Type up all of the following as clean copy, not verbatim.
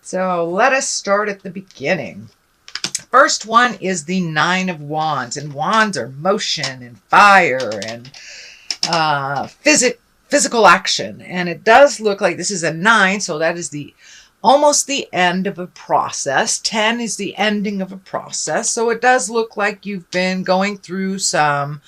So let us start at the beginning. First one is the Nine of Wands, and wands are motion and fire and physical action. And it does look like this is a 9, so that is almost the end of a process. 10 is the ending of a process. So it does look like you've been going through some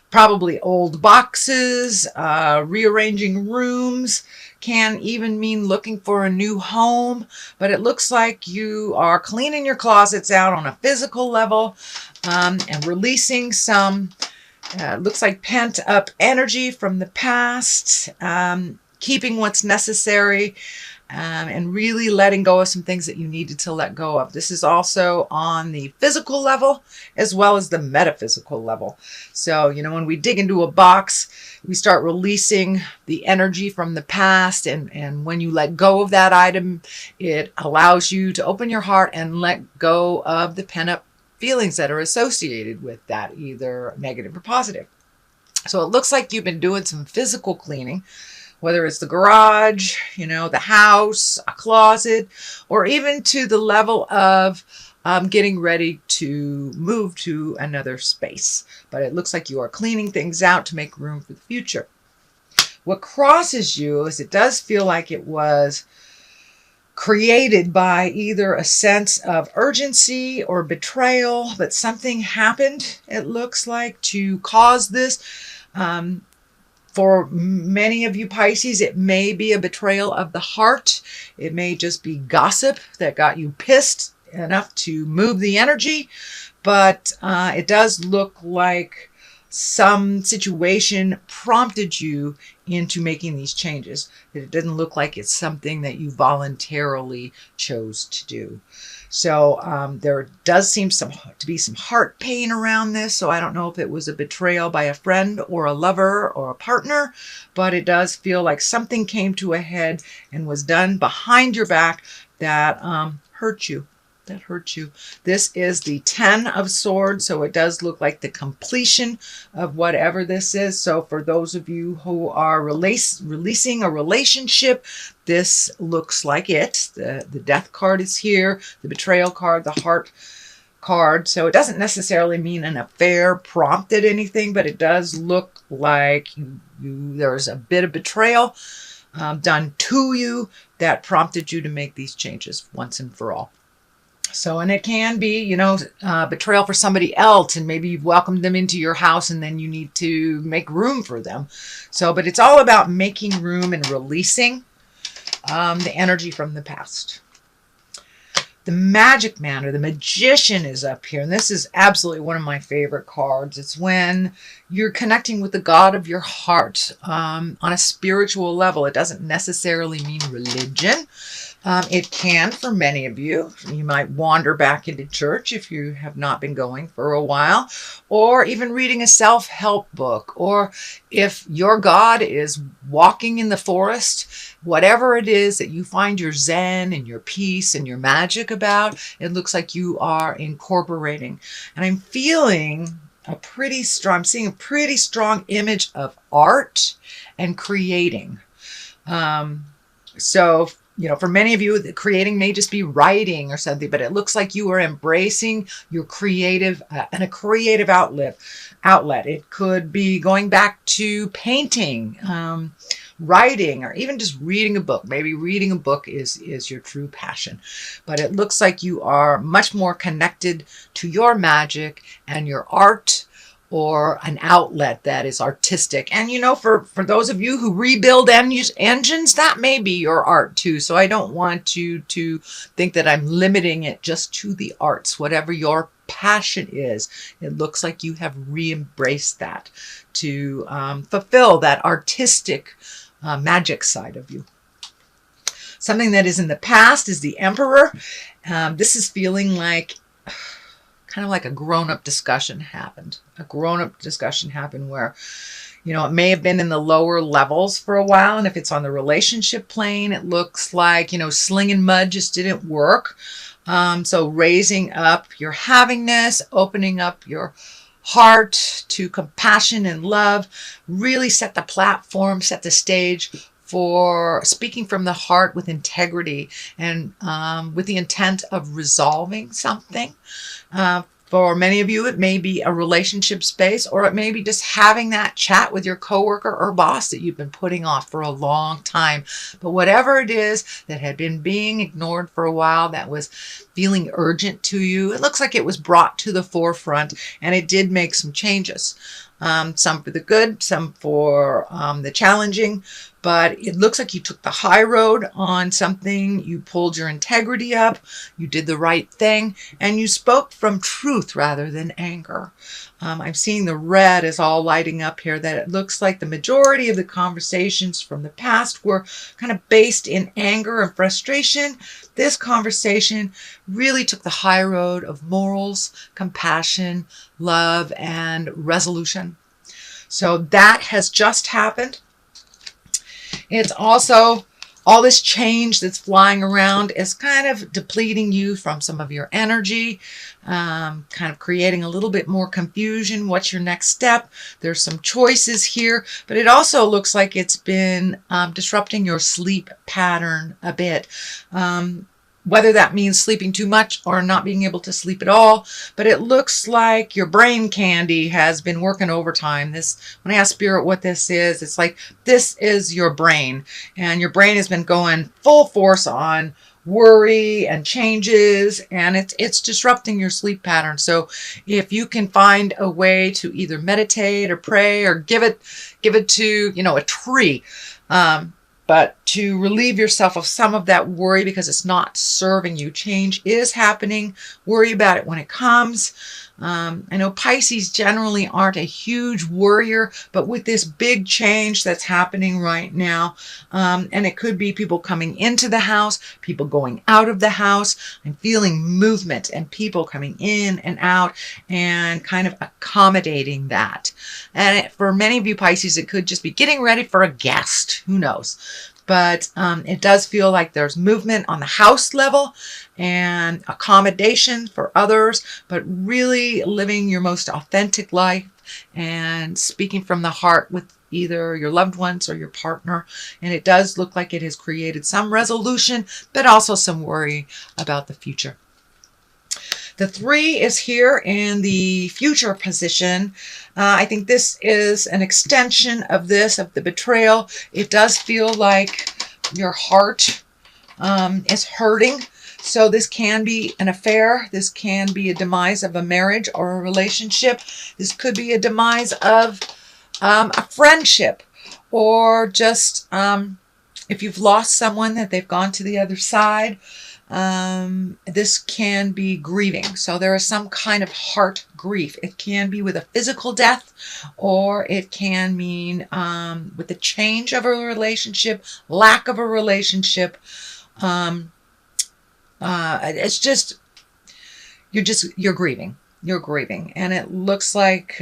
probably old boxes, rearranging rooms. Can even mean looking for a new home, but it looks like you are cleaning your closets out on a physical level, and releasing some, looks like pent up energy from the past, keeping what's necessary, and really letting go of some things that you needed to let go of. This is also on the physical level as well as the metaphysical level. So, when we dig into a box, we start releasing the energy from the past. And when you let go of that item, it allows you to open your heart and let go of the pent-up feelings that are associated with that, either negative or positive. So it looks like you've been doing some physical cleaning, whether it's the garage, the house, a closet, or even to the level of getting ready to move to another space. But it looks like you are cleaning things out to make room for the future. What crosses you is it does feel like it was created by either a sense of urgency or betrayal, but something happened, it looks like, to cause this. For many of you Pisces, it may be a betrayal of the heart. It may just be gossip that got you pissed enough to move the energy. But it does look like some situation prompted you into making these changes. It doesn't look like it's something that you voluntarily chose to do. So there does seem to be some heart pain around this. So I don't know if it was a betrayal by a friend or a lover or a partner, but it does feel like something came to a head and was done behind your back that hurt you. This is the 10 of Swords, so it does look like the completion of whatever this is. So for those of you who are releasing a relationship, this looks like it. The Death card is here, the Betrayal card, the Heart card. So it doesn't necessarily mean an affair prompted anything, but it does look like there's a bit of betrayal done to you that prompted you to make these changes once and for all. So, and it can be, betrayal for somebody else, and maybe you've welcomed them into your house and then you need to make room for them. So, but it's all about making room and releasing the energy from the past. The Magic Man or the Magician is up here, and this is absolutely one of my favorite cards. It's when you're connecting with the God of your heart on a spiritual level. It doesn't necessarily mean religion. It can for many of you. You might wander back into church if you have not been going for a while, or even reading a self-help book, or if your God is walking in the forest, whatever it is that you find your zen and your peace and your magic about, it looks like you are incorporating. And I'm feeling I'm seeing a pretty strong image of art and creating. So for many of you, the creating may just be writing or something, but it looks like you are embracing your creative and a creative outlet. It could be going back to painting, writing, or even just reading a book. Maybe reading a book is your true passion. But it looks like you are much more connected to your magic and your art, or an outlet that is artistic. And for those of you who rebuild engines, that may be your art too. So I don't want you to think that I'm limiting it just to the arts. Whatever your passion is, it looks like you have re-embraced that to fulfill that artistic magic side of you. Something that is in the past is the Emperor. This is feeling like kind of like a grown-up discussion happened. A grown-up discussion happened where, it may have been in the lower levels for a while. And if it's on the relationship plane, it looks like, slinging mud just didn't work. So raising up your havingness, opening up your heart to compassion and love, really set the platform, set the stage for speaking from the heart with integrity and with the intent of resolving something. For many of you, it may be a relationship space, or it may be just having that chat with your coworker or boss that you've been putting off for a long time. But whatever it is that had been being ignored for a while, that was feeling urgent to you, it looks like it was brought to the forefront, and it did make some changes. Some for the good, some for the challenging, but it looks like you took the high road on something. You pulled your integrity up, you did the right thing, and you spoke from truth rather than anger. I'm seeing the red is all lighting up here, that it looks like the majority of the conversations from the past were kind of based in anger and frustration. This conversation really took the high road of morals, compassion, love, and resolution. So that has just happened. It's also all this change that's flying around is kind of depleting you from some of your energy, kind of creating a little bit more confusion. What's your next step? There's some choices here, but it also looks like it's been disrupting your sleep pattern a bit. Whether that means sleeping too much or not being able to sleep at all, but it looks like your brain candy has been working overtime. When I ask Spirit what this is, it's like this is your brain, and your brain has been going full force on worry and changes, and it's disrupting your sleep pattern. So if you can find a way to either meditate or pray or give it to, a tree, but to relieve yourself of some of that worry because it's not serving you. Change is happening. Worry about it when it comes. I know Pisces generally aren't a huge worrier, but with this big change that's happening right now, and it could be people coming into the house, people going out of the house, I'm feeling movement and people coming in and out and kind of accommodating that. And for many of you Pisces, it could just be getting ready for a guest. Who knows? But it does feel like there's movement on the house level and accommodation for others, but really living your most authentic life and speaking from the heart with either your loved ones or your partner. And it does look like it has created some resolution, but also some worry about the future. The 3 is here in the future position. I think this is an extension of the betrayal. It does feel like your heart is hurting. So this can be an affair. This can be a demise of a marriage or a relationship. This could be a demise of a friendship, or just if you've lost someone that they've gone to the other side. This can be grieving. So there is some kind of heart grief. It can be with a physical death, or it can mean with the change of a relationship, lack of a relationship. It's just you're grieving. You're grieving, and it looks like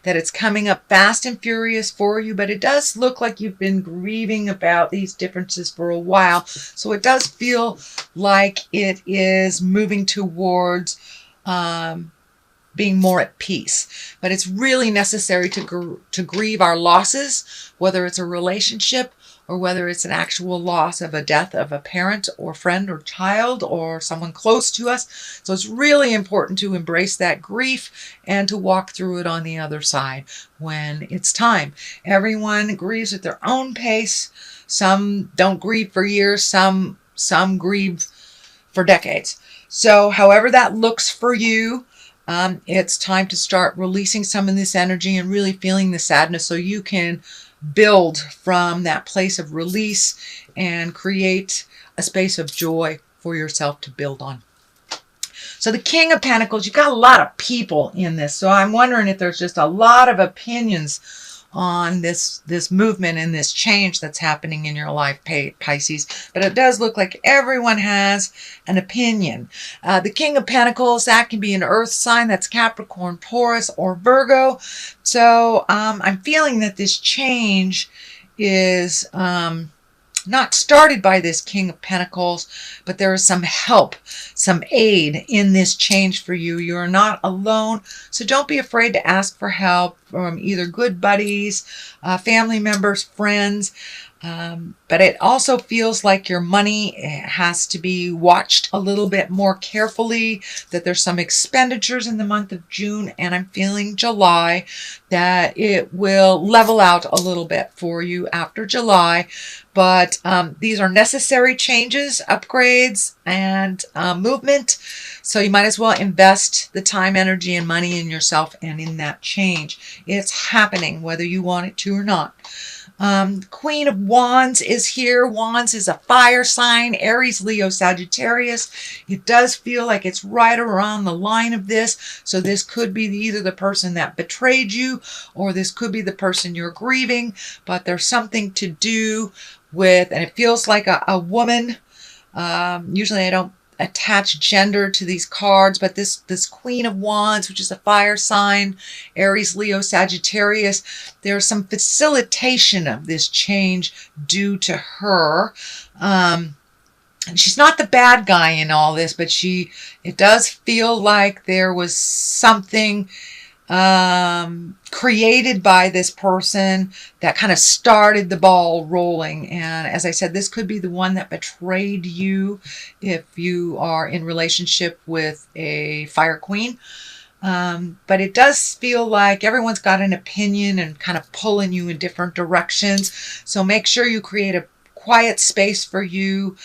that it's coming up fast and furious for you, but it does look like you've been grieving about these differences for a while. So it does feel like it is moving towards being more at peace. But it's really necessary to grieve our losses, whether it's a relationship or whether it's an actual loss of a death of a parent or friend or child or someone close to us. So it's really important to embrace that grief and to walk through it on the other side when it's time. Everyone grieves at their own pace. Some don't grieve for years. Some grieve for decades. So however that looks for you, it's time to start releasing some of this energy and really feeling the sadness so you can build from that place of release and create a space of joy for yourself to build on. So the King of Pentacles, you've got a lot of people in this. So I'm wondering if there's just a lot of opinions on this movement and this change that's happening in your life, Pisces. But it does look like everyone has an opinion. The King of Pentacles, that can be an earth sign. That's Capricorn, Taurus, or Virgo. So I'm feeling that this change is not started by this King of Pentacles, but there is some help, some aid in this change for you. You're not alone, so don't be afraid to ask for help from either good buddies, family members, friends. But it also feels like your money has to be watched a little bit more carefully, that there's some expenditures in the month of June, and I'm feeling July, that it will level out a little bit for you after July. But these are necessary changes, upgrades, and movement. So you might as well invest the time, energy, and money in yourself and in that change. It's happening whether you want it to or not. Queen of Wands is here. Wands is a fire sign, Aries, Leo, Sagittarius. It does feel like it's right around the line of this. So this could be either the person that betrayed you, or this could be the person you're grieving. But there's something to do with, and it feels like a woman. Usually I don't attach gender to these cards, but this Queen of Wands, which is a fire sign, Aries, Leo, Sagittarius, there's some facilitation of this change due to her. And she's not the bad guy in all this, but it does feel like there was something created by this person that kind of started the ball rolling. And as I said, this could be the one that betrayed you if you are in relationship with a fire queen. But it does feel like everyone's got an opinion and kind of pulling you in different directions. So make sure you create a quiet space for you,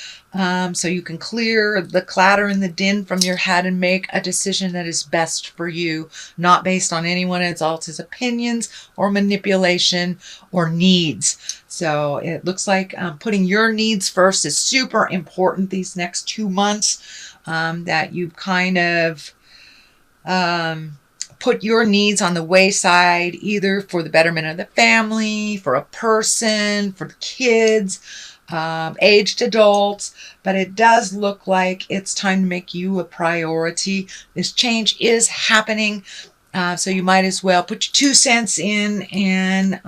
so you can clear the clatter and the din from your head and make a decision that is best for you, not based on anyone else's opinions or manipulation or needs. So it looks like putting your needs first is super important these next 2 months, that you've kind of put your needs on the wayside, either for the betterment of the family, for a person, for kids, aged adults. But it does look like it's time to make you a priority. This change is happening, so you might as well put your 2 cents in and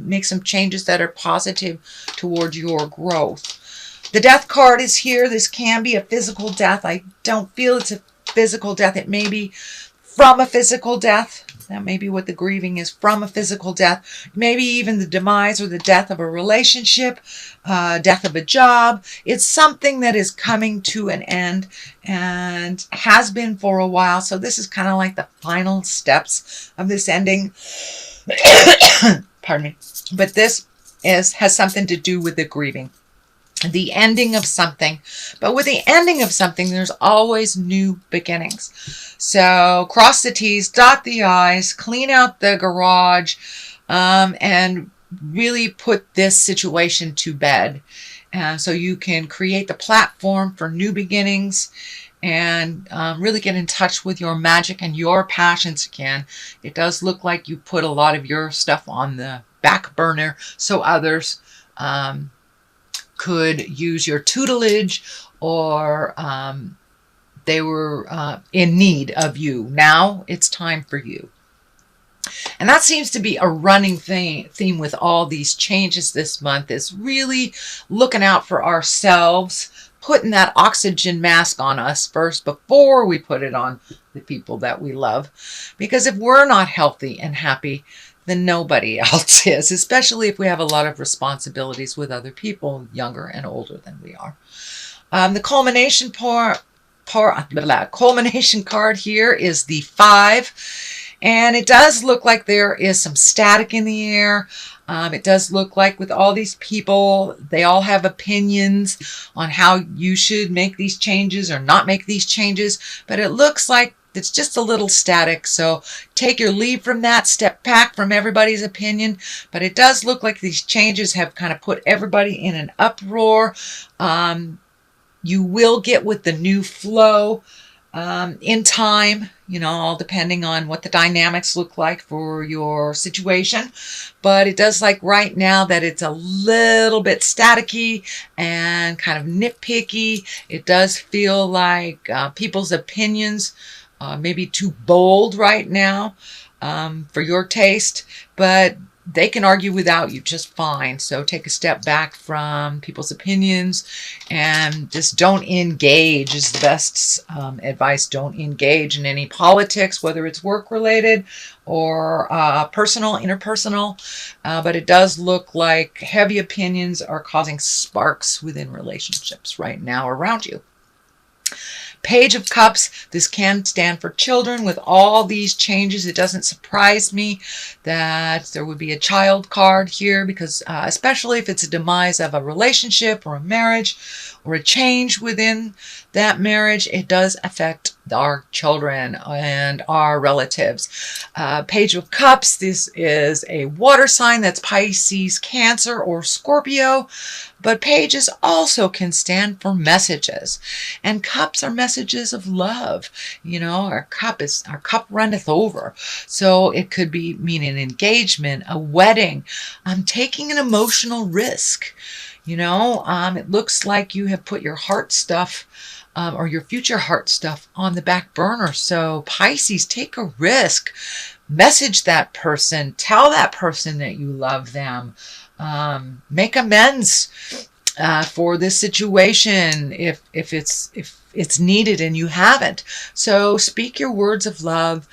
make some changes that are positive toward your growth. The Death card is here. This can be a physical death. I don't feel it's a physical death. It may be from a physical death. That may be what the grieving is, from a physical death. Maybe even the demise or the death of a relationship, death of a job. It's something that is coming to an end and has been for a while. So this is kind of like the final steps of this ending. Pardon me. But this has something to do with the grieving, the ending of something. But with the ending of something, there's always new beginnings. So cross the T's, dot the I's, clean out the garage, and really put this situation to bed. So you can create the platform for new beginnings and really get in touch with your magic and your passions again. It does look like you put a lot of your stuff on the back burner so others could use your tutelage, or they were in need of you. Now it's time for you. And that seems to be a running theme with all these changes this month, is really looking out for ourselves, putting that oxygen mask on us first before we put it on the people that we love. Because if we're not healthy and happy, then nobody else is, especially if we have a lot of responsibilities with other people, younger and older than we are. The culmination culmination card here is the 5. And it does look like there is some static in the air. It does look like with all these people, they all have opinions on how you should make these changes or not make these changes. But it looks like it's just a little static. So take your leave from that, step back from everybody's opinion. But it does look like these changes have kind of put everybody in an uproar. You will get with the new flow in time, all depending on what the dynamics look like for your situation. But it does like right now that it's a little bit staticky and kind of nitpicky. It does feel like people's opinions maybe too bold right now for your taste. But they can argue without you just fine. So take a step back from people's opinions and just don't engage is the best advice. Don't engage in any politics, whether it's work related or personal, interpersonal. But it does look like heavy opinions are causing sparks within relationships right now around you. Page of Cups, this can stand for children. With all these changes, it doesn't surprise me that there would be a child card here because especially if it's a demise of a relationship or a marriage or a change within that marriage, it does affect our children and our relatives. Page of Cups, this is a water sign. That's Pisces, Cancer, or Scorpio. But pages also can stand for messages. And cups are messages of love. You know, our cup runneth over. So it could be mean an engagement, a wedding, taking an emotional risk. You know, it looks like you have put your heart stuff or your future heart stuff on the back burner. So Pisces, take a risk. Message that person. Tell that person that you love them. Make amends for this situation if it's needed and you haven't. So speak your words of love.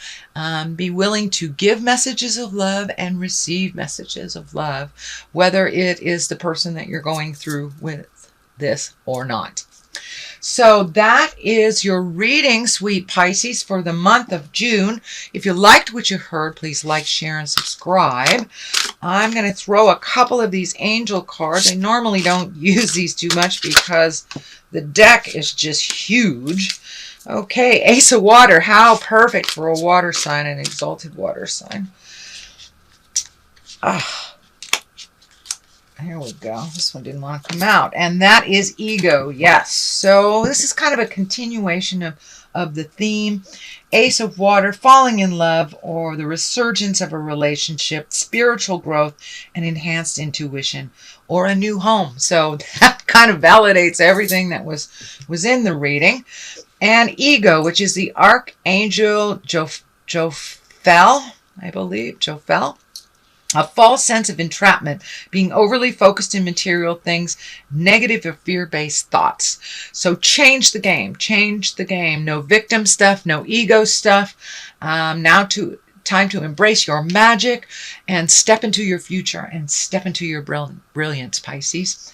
Be willing to give messages of love and receive messages of love, whether it is the person that you're going through with this or not. So that is your reading, sweet Pisces, for the month of June. If you liked what you heard, please like, share, and subscribe. I'm going to throw a couple of these angel cards. I normally don't use these too much because the deck is just huge. Okay, Ace of Water. How perfect for a water sign, an exalted water sign. Here we go. This one didn't want to come out. And that is ego. Yes. So this is kind of a continuation of the theme. Ace of Water, falling in love or the resurgence of a relationship, spiritual growth, and enhanced intuition, or a new home. So that kind of validates everything that was in the reading. And ego, which is the Archangel Jophiel, I believe. Jophiel. A false sense of entrapment, being overly focused in material things, negative or fear-based thoughts. So change the game. Change the game. No victim stuff, no ego stuff. Now time to embrace your magic and step into your future and step into your brilliance, Pisces.